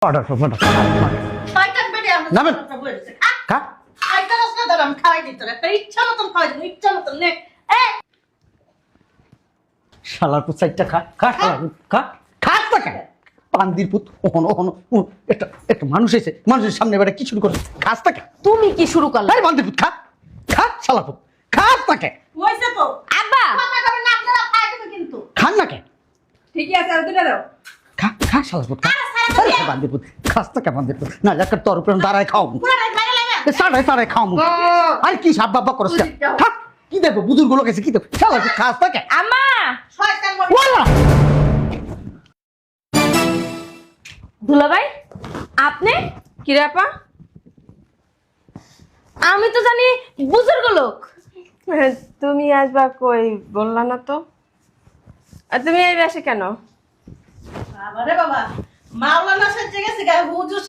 Order করো শয়তান বেরিয়ে আমরা নামেন। খা খাইতে রসনা দাঁড়া আমি খাওয়াই দিত একটা ইচ্ছা মতন খাওয়াই দিন ইচ্ছা মতন নে শালার পুত সাইডটা খা খা শালার পুত খা খাস না কেন পান্দির পুত ওহন ওহন একটা একটা মানুষ এসে মানুষের সামনে বেড়ে কি শুরু করে খাস না কেন তুমি কি শুরু করলে? আরে পান্দির পুত খা খা শালার পুত খাস না কেন হইছে তো আব্বা কথা কবে না আপনারা খাই দেবে কিন্তু খান না কেন ঠিকই আছে আর দুটো দাও। খা খা শালার পুত খা পান্দির পুত খাস না কেন পান্দির পুত না একটা তোর উপরে দাঁড়ায় খাও পুরো বাইরে লাগে সাড়াই সাড়াই খাও আর কি সাপ বাবা করছ খা কি দেখো বুজুর্গ লোক এসে কি দেখো শালার পুত খাস না কেন আম্মা শয়তান বলে ওয়ালা দুলাভাই আপনি কি রে আপা? আমি তো জানি বুজুর্গ লোক। তুমি আসবা কই বললা না তো? আর তুমি এই বেশে কেন? বাবা রে বাবা মাওলানা সাজে গেছে গায়ে হুজুর